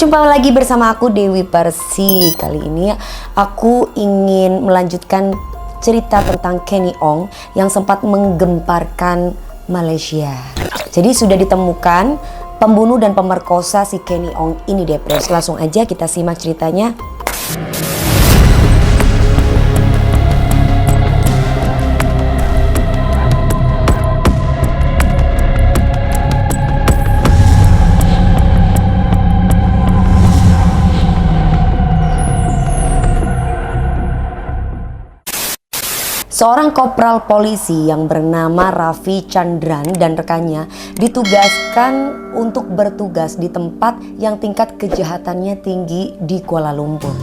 jumpa lagi bersama aku Dewi Persi. Kali ini aku ingin melanjutkan cerita tentang Kenny Ong yang sempat menggemparkan Malaysia. Jadi sudah ditemukan pembunuh dan pemerkosa si Kenny Ong ini depres. Langsung aja kita simak ceritanya. Seorang kopral polisi yang bernama Raffi Chandran dan rekannya ditugaskan untuk bertugas di tempat yang tingkat kejahatannya tinggi di Kuala Lumpur.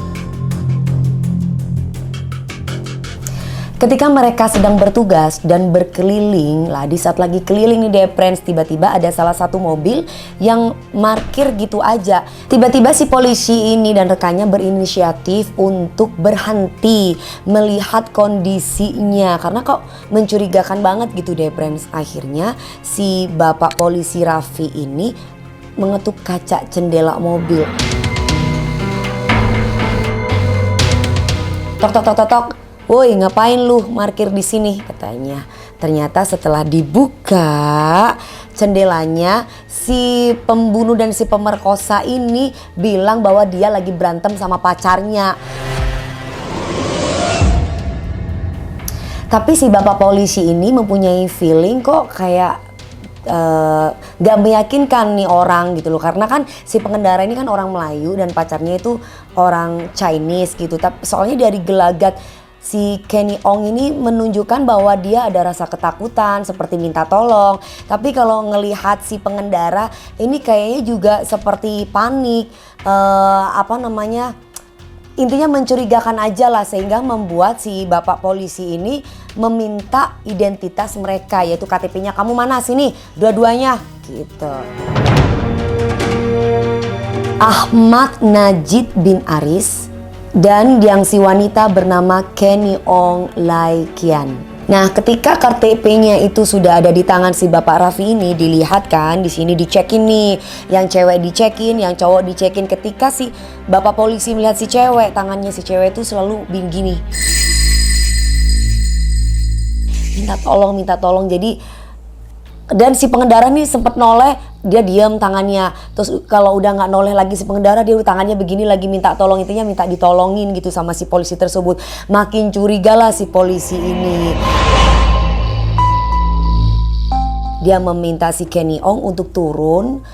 Ketika mereka sedang bertugas dan berkeliling, di saat lagi keliling nih friends, tiba-tiba ada salah satu mobil yang parkir gitu aja. Tiba-tiba si polisi ini dan rekannya berinisiatif untuk berhenti melihat kondisinya karena kok mencurigakan banget gitu friends. Akhirnya si bapak polisi Raffi ini mengetuk kaca jendela mobil. Tok tok tok tok tok. Woi, ngapain lu parkir di sini? Katanya. Ternyata setelah dibuka jendelanya, si pembunuh dan si pemerkosa ini bilang bahwa dia lagi berantem sama pacarnya. Tapi si bapak polisi ini mempunyai feeling kok kayak gak meyakinkan nih orang gitu loh, karena kan si pengendara ini kan orang Melayu dan pacarnya itu orang Chinese gitu. Tapi soalnya dari gelagat si Kenny Ong ini menunjukkan bahwa dia ada rasa ketakutan seperti minta tolong. Tapi kalau ngelihat si pengendara ini kayaknya juga seperti panik, intinya mencurigakan aja lah, sehingga membuat si bapak polisi ini meminta identitas mereka, yaitu KTP-nya. Kamu mana, sini dua-duanya gitu. Ahmad Najib bin Aris dan yang si wanita bernama Kenny Ong Lai Kian. Nah, ketika KTP-nya itu sudah ada di tangan si bapak Raffi ini, dilihat kan di sini dicekin nih, yang cewek dicekin, yang cowok dicekin. Ketika si bapak polisi melihat si cewek, tangannya si cewek itu selalu begini, minta tolong. Jadi dan si pengendara nih sempat noleh, dia diam tangannya. Terus kalau udah nggak noleh lagi si pengendara, dia tangannya begini lagi minta tolong, intinya minta ditolongin gitu sama si polisi tersebut. Makin curiga lah si polisi ini. Dia meminta si Kenny Ong untuk turun,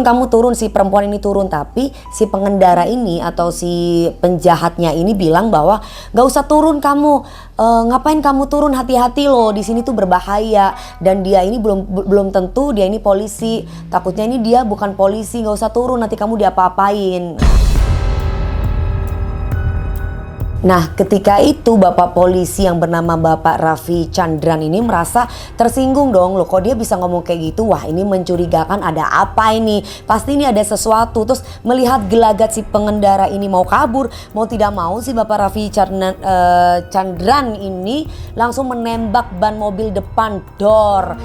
kamu turun, si perempuan ini turun. Tapi si pengendara ini atau si penjahatnya ini bilang bahwa gak usah turun kamu, ngapain kamu turun, hati-hati loh, di sini tuh berbahaya. Dan dia ini belum tentu dia ini polisi, takutnya ini dia bukan polisi, gak usah turun, nanti kamu diapa-apain. Nah, ketika itu bapak polisi yang bernama bapak Raffi Chandran ini merasa tersinggung dong. Loh, kok dia bisa ngomong kayak gitu? Wah, ini mencurigakan, ada apa ini? Pasti ini ada sesuatu. Terus melihat gelagat si pengendara ini mau kabur, mau tidak mau si bapak Raffi Chandran ini langsung menembak ban mobil depan door.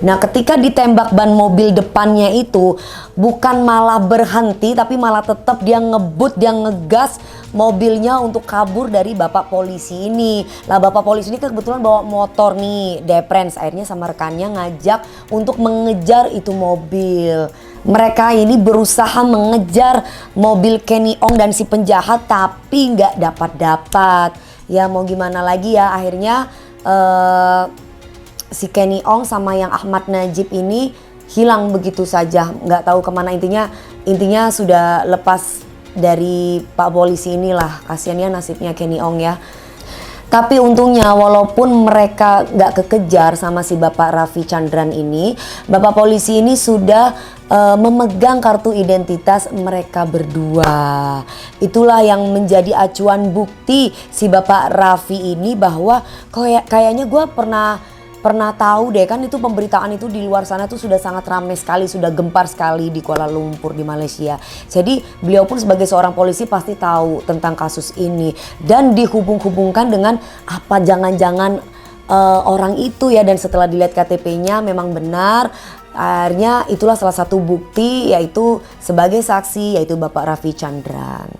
Nah, ketika ditembak ban mobil depannya itu bukan malah berhenti, tapi malah tetap dia ngebut, dia ngegas mobilnya untuk kabur dari bapak polisi ini. Lah, bapak polisi ini kebetulan bawa motor nih, friends. Akhirnya sama rekannya ngajak untuk mengejar itu mobil. Mereka ini berusaha mengejar mobil Kenny Ong dan si penjahat, tapi nggak dapat. Ya mau gimana lagi ya, akhirnya si Kenny Ong sama yang Ahmad Najib ini hilang begitu saja, nggak tahu kemana. Intinya sudah lepas dari pak polisi inilah. Kasiannya nasibnya Kenny Ong ya. Tapi untungnya walaupun mereka nggak kekejar sama si bapak Raffi Chandran ini, bapak polisi ini sudah memegang kartu identitas mereka berdua. Itulah yang menjadi acuan bukti si bapak Raffi ini bahwa kayaknya gue pernah tahu deh, kan itu pemberitaan itu di luar sana tuh sudah sangat ramai sekali, sudah gempar sekali di Kuala Lumpur di Malaysia. Jadi beliau pun sebagai seorang polisi pasti tahu tentang kasus ini dan dihubung-hubungkan dengan apa jangan-jangan orang itu ya, dan setelah dilihat KTP-nya memang benar. Akhirnya itulah salah satu bukti, yaitu sebagai saksi, yaitu Bapak Raffi Chandran.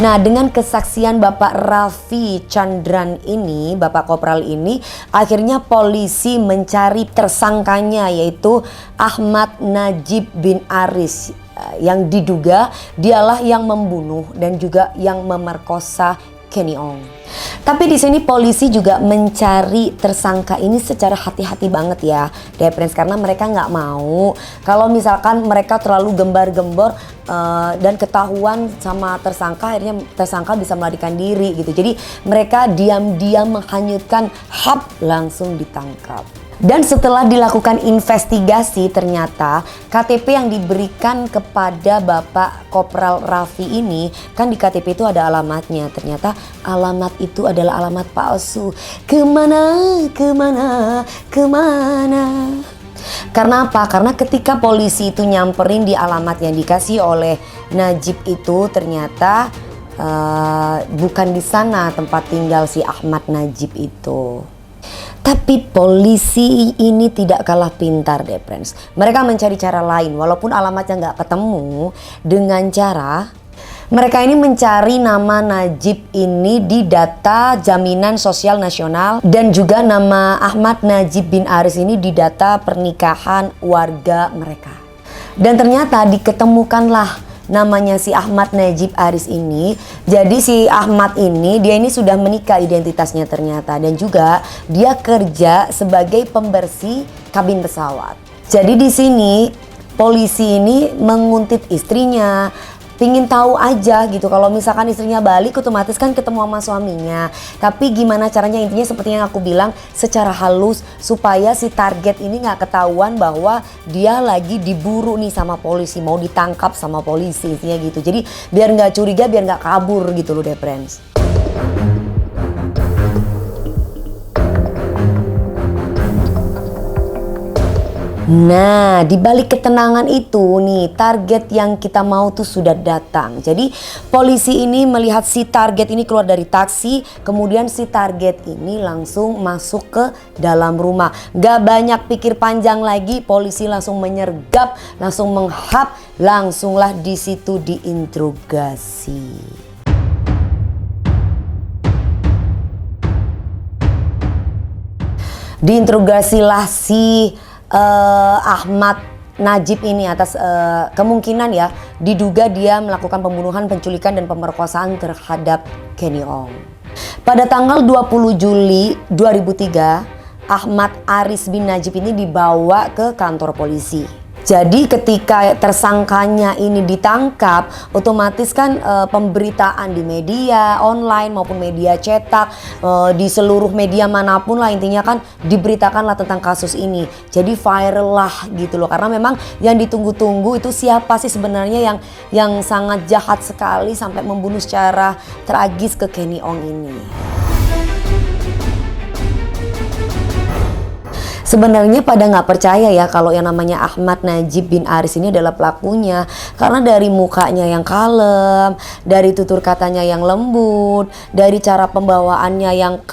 Nah, dengan kesaksian Bapak Raffi Chandran ini, Bapak Kopral ini, akhirnya polisi mencari tersangkanya, yaitu Ahmad Najib bin Aris, yang diduga dialah yang membunuh dan juga yang memerkosa Kenny Ong. Tapi di sini polisi juga mencari tersangka ini secara hati-hati banget ya, Deprens, karena mereka nggak mau kalau misalkan mereka terlalu gembar-gembor dan ketahuan sama tersangka, akhirnya tersangka bisa melarikan diri gitu. Jadi mereka diam-diam menghanyutkan, langsung ditangkap. Dan setelah dilakukan investigasi, ternyata KTP yang diberikan kepada Bapak Kopral Raffi ini, kan di KTP itu ada alamatnya. Ternyata alamat itu adalah alamat palsu. Kemana? Karena apa? Karena ketika polisi itu nyamperin di alamat yang dikasih oleh Najib itu, ternyata bukan di sana tempat tinggal si Ahmad Najib itu. Tapi polisi ini tidak kalah pintar, Deprens. Mereka mencari cara lain, walaupun alamatnya nggak ketemu, dengan cara mereka ini mencari nama Najib ini di data Jaminan Sosial Nasional, dan juga nama Ahmad Najib bin Aris ini di data pernikahan warga mereka. Dan ternyata diketemukanlah namanya si Ahmad Najib Aris ini. Jadi si Ahmad ini, dia ini sudah menikah identitasnya ternyata, dan juga dia kerja sebagai pembersih kabin pesawat. Jadi di sini polisi ini menguntit istrinya, pingin tahu aja gitu, kalau misalkan istrinya balik otomatis kan ketemu sama suaminya. Tapi gimana caranya, intinya seperti yang aku bilang, secara halus supaya si target ini nggak ketahuan bahwa dia lagi diburu nih sama polisi, mau ditangkap sama polisi, intinya gitu. Jadi biar nggak curiga, biar nggak kabur gitu loh, Deprens. Nah, di balik ketenangan itu nih, target yang kita mau tuh sudah datang. Jadi polisi ini melihat si target ini keluar dari taksi, kemudian si target ini langsung masuk ke dalam rumah. Gak banyak pikir panjang lagi, polisi langsung menyergap, langsung menghap, langsunglah di situ diinterogasi. Diinterogasilah si Ahmad Najib ini atas kemungkinan ya, diduga dia melakukan pembunuhan, penculikan, dan pemerkosaan terhadap Kenny Ong. Pada tanggal 20 Juli 2003, Ahmad Aris bin Najib ini dibawa ke kantor polisi. Jadi ketika tersangkanya ini ditangkap, otomatis kan pemberitaan di media online maupun media cetak, di seluruh media manapun lah, intinya kan diberitakanlah tentang kasus ini. Jadi viral lah gitu loh, karena memang yang ditunggu-tunggu itu siapa sih sebenarnya yang sangat jahat sekali sampai membunuh secara tragis ke Kenny Ong ini. Sebenarnya pada nggak percaya ya kalau yang namanya Ahmad Najib bin Aris ini adalah pelakunya, karena dari mukanya yang kalem, dari tutur katanya yang lembut, dari cara pembawaannya yang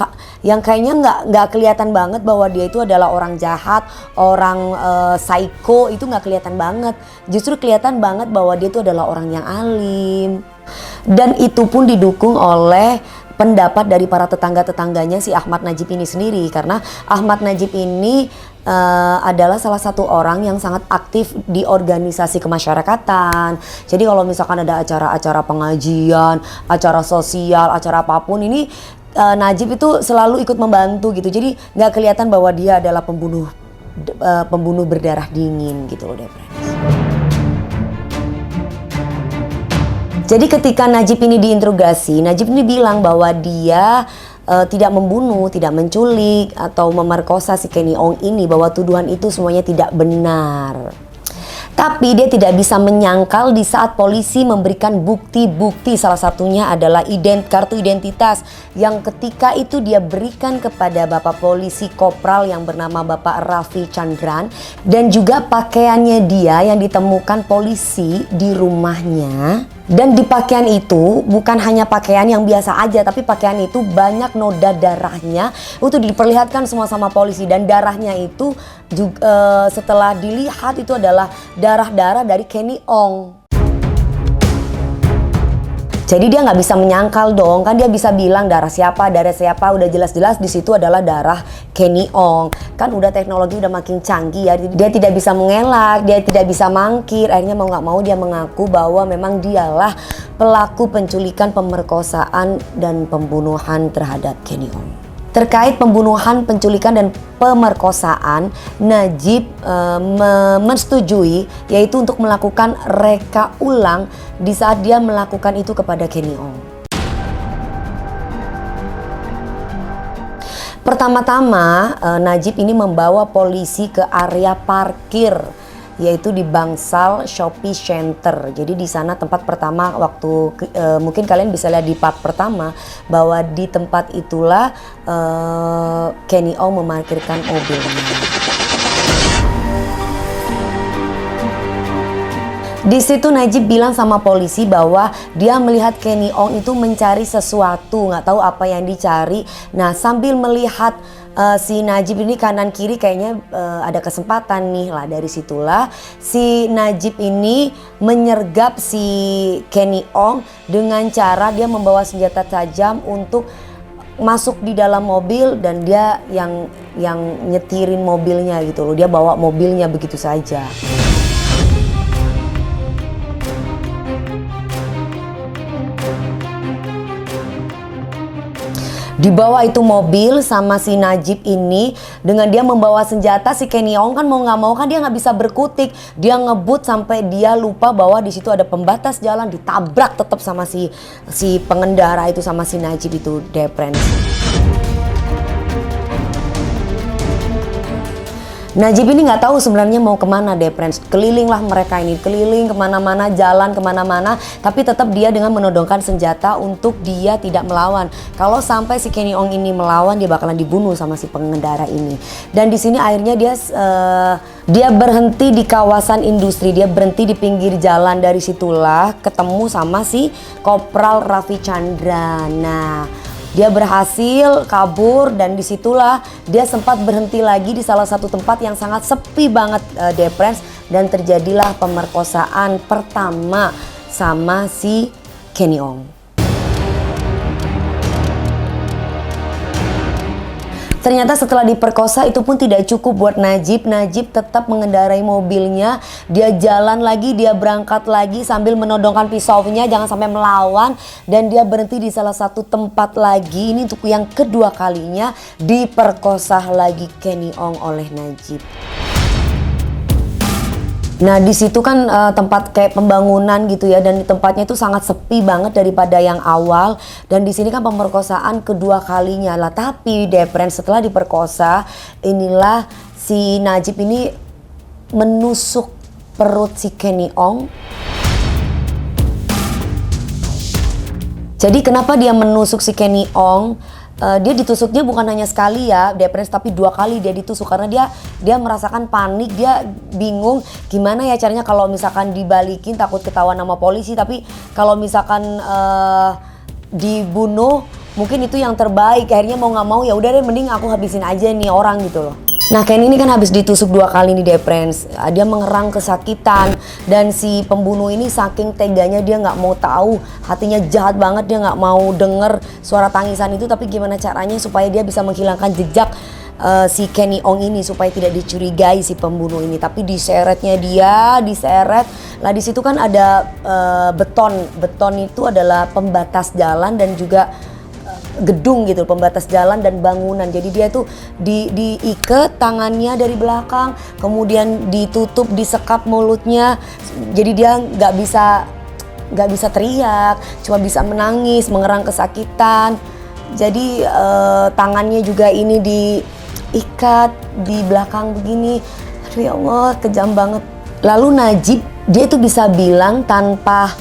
kayaknya nggak kelihatan banget bahwa dia itu adalah orang jahat, orang psycho, itu nggak kelihatan banget. Justru kelihatan banget bahwa dia itu adalah orang yang alim, dan itu pun didukung oleh pendapat dari para tetangga-tetangganya si Ahmad Najib ini sendiri, karena Ahmad Najib ini adalah salah satu orang yang sangat aktif di organisasi kemasyarakatan. Jadi kalau misalkan ada acara-acara pengajian, acara sosial, acara apapun ini, Najib itu selalu ikut membantu gitu. Jadi nggak kelihatan bahwa dia adalah pembunuh berdarah dingin gitu loh, Deprens. Jadi ketika Najib ini diinterogasi, Najib ini bilang bahwa dia tidak membunuh, tidak menculik, atau memerkosa si Kenny Ong ini, bahwa tuduhan itu semuanya tidak benar. Tapi dia tidak bisa menyangkal di saat polisi memberikan bukti-bukti, salah satunya adalah kartu identitas yang ketika itu dia berikan kepada Bapak Polisi Kopral yang bernama Bapak Raffi Chandran, dan juga pakaiannya dia yang ditemukan polisi di rumahnya. Dan di pakaian itu bukan hanya pakaian yang biasa aja, tapi pakaian itu banyak noda darahnya. Itu diperlihatkan semua sama polisi, dan darahnya itu juga, setelah dilihat itu adalah darah-darah dari Kenny Ong. Jadi dia nggak bisa menyangkal dong, kan dia bisa bilang darah siapa, udah jelas-jelas di situ adalah darah Kenny Ong. Kan udah teknologi udah makin canggih ya, dia tidak bisa mengelak, dia tidak bisa mangkir. Akhirnya mau nggak mau dia mengaku bahwa memang dialah pelaku penculikan, pemerkosaan, dan pembunuhan terhadap Kenny Ong. Terkait pembunuhan, penculikan, dan pemerkosaan, Najib menyetujui yaitu untuk melakukan reka ulang di saat dia melakukan itu kepada Kenny Ong. Pertama-tama Najib ini membawa polisi ke area parkir, yaitu di Bangsal Shopping Center. Jadi di sana tempat pertama waktu mungkin kalian bisa lihat di part pertama bahwa di tempat itulah Kenny Ong memarkirkan mobilnya. Di situ Najib bilang sama polisi bahwa dia melihat Kenny Ong itu mencari sesuatu, nggak tahu apa yang dicari. Nah, sambil melihat si Najib ini kanan kiri kayaknya ada kesempatan nih lah, dari situlah si Najib ini menyergap si Kenny Ong dengan cara dia membawa senjata tajam untuk masuk di dalam mobil, dan dia yang nyetirin mobilnya gitu loh. Dia bawa mobilnya begitu saja. Dibawa itu mobil sama si Najib ini, dengan dia membawa senjata. Si Kenny Ong kan mau nggak mau kan dia nggak bisa berkutik, dia ngebut sampai dia lupa bahwa di situ ada pembatas jalan, ditabrak tetap sama si pengendara itu, sama si Najib itu, Deprens. Najib ini nggak tahu sebenarnya mau kemana, Deprens. Kelilinglah mereka ini, keliling kemana-mana, jalan kemana-mana, tapi tetap dia dengan menodongkan senjata untuk dia tidak melawan. Kalau sampai si Kenny Ong ini melawan, dia bakalan dibunuh sama si pengendara ini. Dan di sini akhirnya dia berhenti di kawasan industri, dia berhenti di pinggir jalan. Dari situlah ketemu sama si Kopral Raffi Chandran. Nah, dia berhasil kabur, dan disitulah dia sempat berhenti lagi di salah satu tempat yang sangat sepi banget, Deprens, dan terjadilah pemerkosaan pertama sama si Kenny Ong. Ternyata setelah diperkosa itu pun tidak cukup buat Najib. Najib tetap mengendarai mobilnya. Dia jalan lagi, dia berangkat lagi sambil menodongkan pisaunya, jangan sampai melawan. Dan dia berhenti di salah satu tempat lagi. Ini untuk yang kedua kalinya diperkosa lagi Kenny Ong oleh Najib. Nah, di situ kan tempat kayak pembangunan gitu ya, dan tempatnya itu sangat sepi banget daripada yang awal. Dan di sini kan pemerkosaan kedua kalinya lah. Tapi Deprens, setelah diperkosa, inilah si Najib ini menusuk perut si Kenny Ong. Jadi kenapa dia menusuk si Kenny Ong? Dia ditusuknya bukan hanya sekali ya, Deprens, tapi 2 kali dia ditusuk karena dia merasakan panik, dia bingung gimana ya caranya kalau misalkan dibalikin, takut ketahuan sama polisi, tapi kalau misalkan dibunuh mungkin itu yang terbaik. Akhirnya mau nggak mau ya udah deh, mending aku habisin aja nih orang gitu loh. Nah, Kenny ini kan habis ditusuk 2 kali nih, Deprens. Dia mengerang kesakitan, dan si pembunuh ini saking teganya dia nggak mau tahu, hatinya jahat banget, dia nggak mau denger suara tangisan itu. Tapi gimana caranya supaya dia bisa menghilangkan jejak si Kenny Ong ini supaya tidak dicurigai si pembunuh ini. Tapi diseretnya dia, diseret. Lah di situ kan ada beton. Beton itu adalah pembatas jalan dan juga gedung gitu, pembatas jalan dan bangunan. Jadi dia tuh diikat tangannya dari belakang, kemudian ditutup, disekap mulutnya. Jadi dia nggak bisa teriak, cuma bisa menangis, mengerang kesakitan. Jadi tangannya juga ini diikat di belakang begini. Aduh ya Allah, kejam banget. Lalu Najib dia itu bisa bilang tanpa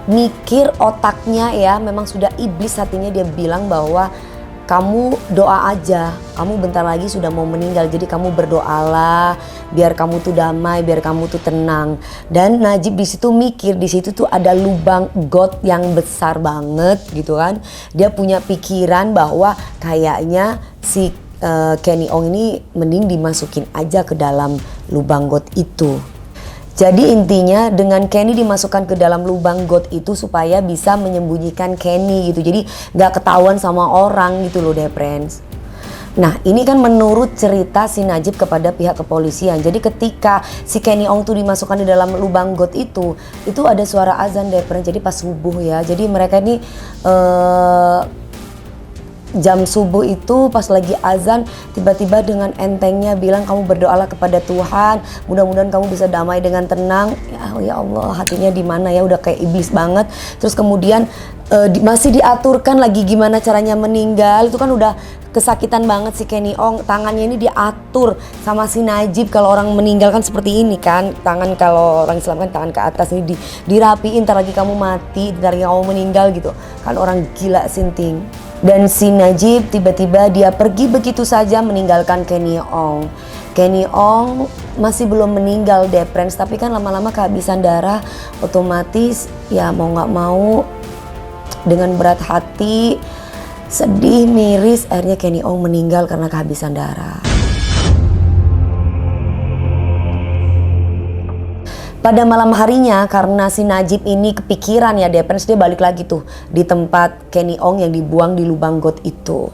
mikir otaknya ya, memang sudah iblis hatinya, dia bilang bahwa kamu doa aja, kamu bentar lagi sudah mau meninggal, jadi kamu berdoalah biar kamu tuh damai, biar kamu tuh tenang. Dan Najib di situ mikir, di situ tuh ada lubang got yang besar banget gitu kan. Dia punya pikiran bahwa kayaknya si Kenny Ong ini mending dimasukin aja ke dalam lubang got itu. Jadi intinya dengan Kenny dimasukkan ke dalam lubang got itu supaya bisa menyembunyikan Kenny gitu. Jadi gak ketahuan sama orang gitu loh deh friends. Nah ini kan menurut cerita si Najib kepada pihak kepolisian. Jadi ketika si Kenny Ong tuh dimasukkan di dalam lubang got itu ada suara azan deh friends. Jadi pas subuh ya. Jadi mereka ini jam subuh itu pas lagi azan tiba-tiba dengan entengnya bilang kamu berdoalah kepada Tuhan, mudah-mudahan kamu bisa damai dengan tenang. Ya Allah, hatinya di mana ya, udah kayak iblis banget. Terus kemudian masih diaturkan lagi gimana caranya meninggal. Itu kan udah kesakitan banget si Kenny Ong, tangannya ini diatur sama si Najib. Kalau orang meninggal kan seperti ini kan, tangan kalau orang Islam kan tangan ke atas, ini dirapiin, ntar lagi kamu mati, ntar lagi kamu meninggal gitu kan, orang gila sinting. Dan si Najib tiba-tiba dia pergi begitu saja meninggalkan Kenny Ong. Kenny Ong masih belum meninggal deh friends, tapi kan lama-lama kehabisan darah, otomatis ya mau gak mau dengan berat hati, sedih, miris, akhirnya Kenny Ong meninggal karena kehabisan darah. Pada malam harinya karena si Najib ini kepikiran ya friends, dia balik lagi tuh di tempat Kenny Ong yang dibuang di lubang got itu.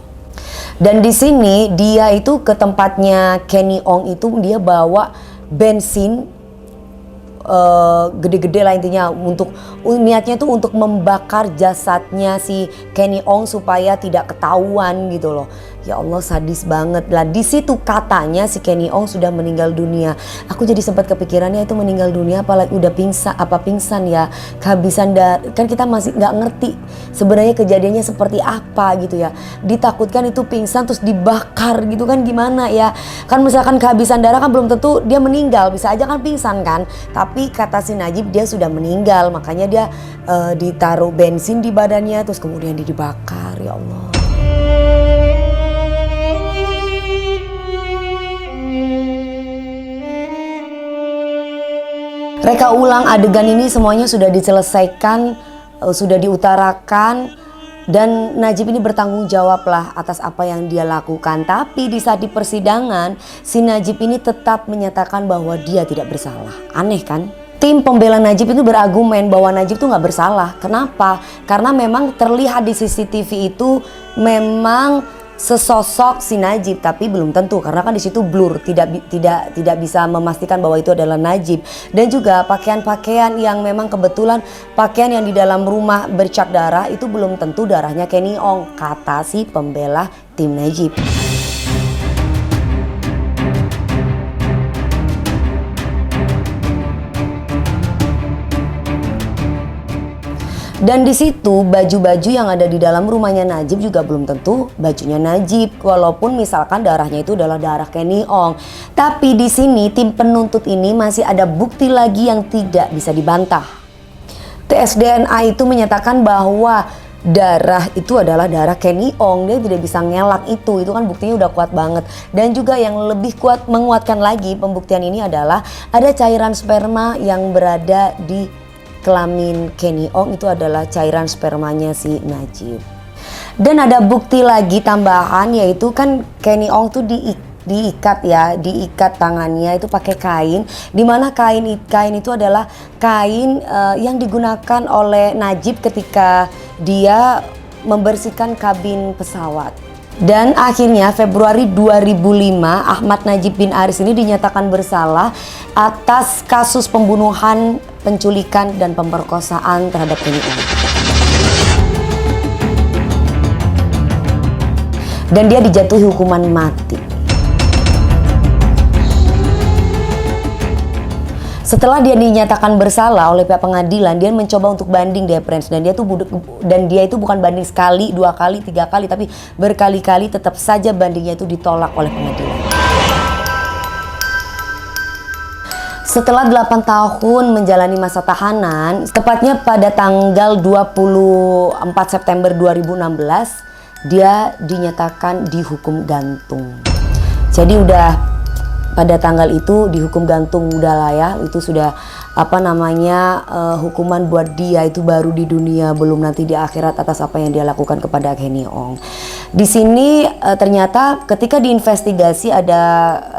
Dan di sini dia itu ke tempatnya Kenny Ong itu dia bawa bensin gede-gede lah intinya, untuk niatnya tuh untuk membakar jasadnya si Kenny Ong supaya tidak ketahuan gitu loh. Ya Allah, sadis banget lah. Di situ katanya si Kenny Ong sudah meninggal dunia. Aku jadi sempat kepikirannya itu meninggal dunia apalagi udah pingsan ya, kehabisan darah. Kan kita masih nggak ngerti sebenarnya kejadiannya seperti apa gitu ya. Ditakutkan itu pingsan terus dibakar gitu kan, gimana ya. Kan misalkan kehabisan darah kan belum tentu dia meninggal, bisa aja kan pingsan kan. Tapi kata si Najib dia sudah meninggal, makanya dia ditaruh bensin di badannya terus kemudian dibakar. Ya Allah. Reka ulang adegan ini semuanya sudah diselesaikan, sudah diutarakan, dan Najib ini bertanggung jawab lah atas apa yang dia lakukan. Tapi di saat di persidangan, si Najib ini tetap menyatakan bahwa dia tidak bersalah. Aneh kan? Tim pembela Najib itu berargumen bahwa Najib itu nggak bersalah. Kenapa? Karena memang terlihat di CCTV itu memang sesosok si Najib, tapi belum tentu karena kan di situ blur, tidak bisa memastikan bahwa itu adalah Najib. Dan juga pakaian-pakaian yang memang kebetulan pakaian yang di dalam rumah bercak darah itu belum tentu darahnya Kenny Ong, kata si pembela tim Najib. Dan di situ baju-baju yang ada di dalam rumahnya Najib juga belum tentu bajunya Najib, walaupun misalkan darahnya itu adalah darah Kenny Ong. Tapi di sini tim penuntut ini masih ada bukti lagi yang tidak bisa dibantah. Tes DNA itu menyatakan bahwa darah itu adalah darah Kenny Ong, dia tidak bisa ngelak itu kan buktinya udah kuat banget. Dan juga yang lebih kuat menguatkan lagi pembuktian ini adalah ada cairan sperma yang berada di kelamin Kenny Ong, itu adalah cairan spermanya si Najib. Dan ada bukti lagi tambahan, yaitu kan Kenny Ong tuh diikat tangannya itu pakai kain, dimana kain itu adalah kain yang digunakan oleh Najib ketika dia membersihkan kabin pesawat. Dan akhirnya Februari 2005 Ahmad Najib bin Aris ini dinyatakan bersalah atas kasus pembunuhan, penculikan, dan pemerkosaan terhadap Kenny Ong. Dan dia dijatuhi hukuman mati. Setelah dia dinyatakan bersalah oleh pihak pengadilan, dia mencoba untuk banding dia friends, dan dia itu bukan banding sekali, 2 kali, 3 kali, tapi berkali-kali tetap saja bandingnya itu ditolak oleh pengadilan. Setelah 8 tahun menjalani masa tahanan, tepatnya pada tanggal 24 September 2016, dia dinyatakan dihukum gantung. Jadi udah pada tanggal itu dihukum gantung, udah lah ya, itu sudah hukuman buat dia itu baru di dunia, belum nanti di akhirat atas apa yang dia lakukan kepada Kenny Ong. Di sini ternyata ketika diinvestigasi ada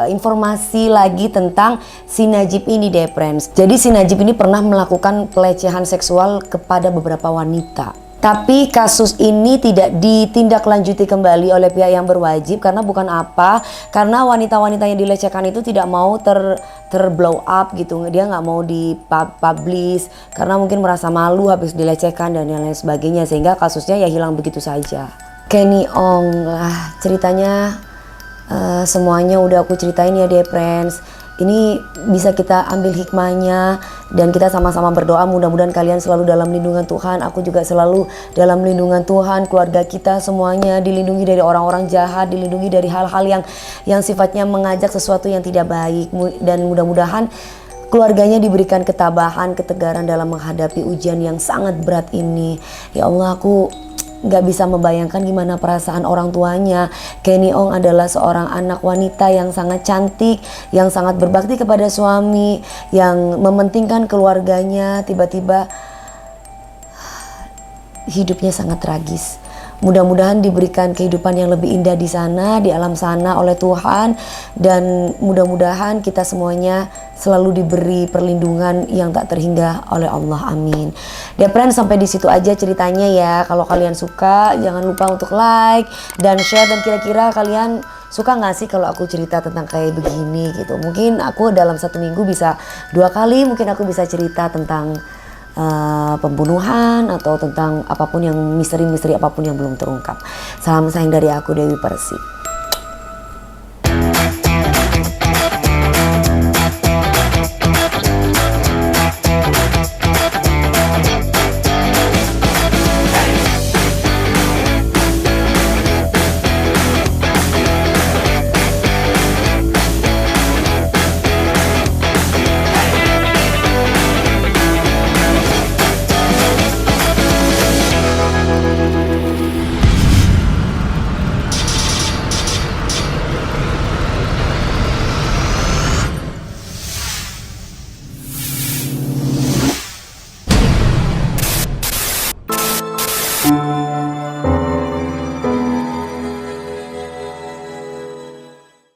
informasi lagi tentang si Najib ini deh friends. Jadi si Najib ini pernah melakukan pelecehan seksual kepada beberapa wanita. Tapi kasus ini tidak ditindaklanjuti kembali oleh pihak yang berwajib karena karena wanita-wanita yang dilecehkan itu tidak mau terblow up gitu. Dia nggak mau dipublish karena mungkin merasa malu habis dilecehkan dan yang lain sebagainya, sehingga kasusnya ya hilang begitu saja. Kenny Ong lah ceritanya, semuanya udah aku ceritain ya deh friends. Ini bisa kita ambil hikmahnya dan kita sama-sama berdoa mudah-mudahan kalian selalu dalam lindungan Tuhan. Aku juga selalu dalam lindungan Tuhan. Keluarga kita semuanya dilindungi dari orang-orang jahat, dilindungi dari hal-hal yang sifatnya mengajak sesuatu yang tidak baik, dan mudah-mudahan keluarganya diberikan ketabahan, ketegaran dalam menghadapi ujian yang sangat berat ini. Ya Allah, aku gak bisa membayangkan gimana perasaan orang tuanya. Kenny Ong adalah seorang anak wanita yang sangat cantik, yang sangat berbakti kepada suami, yang mementingkan keluarganya. Tiba-tiba hidupnya sangat tragis. Mudah-mudahan diberikan kehidupan yang lebih indah di sana, di alam sana oleh Tuhan, dan mudah-mudahan kita semuanya selalu diberi perlindungan yang tak terhingga oleh Allah. Amin. Ya friends, sampai di situ aja ceritanya ya. Kalau kalian suka, jangan lupa untuk like dan share. Dan kira-kira kalian suka nggak sih kalau aku cerita tentang kayak begini gitu? Mungkin aku dalam 1 minggu bisa 2 kali, mungkin aku bisa cerita tentang pembunuhan atau tentang apapun yang misteri-misteri apapun yang belum terungkap. Salam sayang dari aku, Dewi Persik.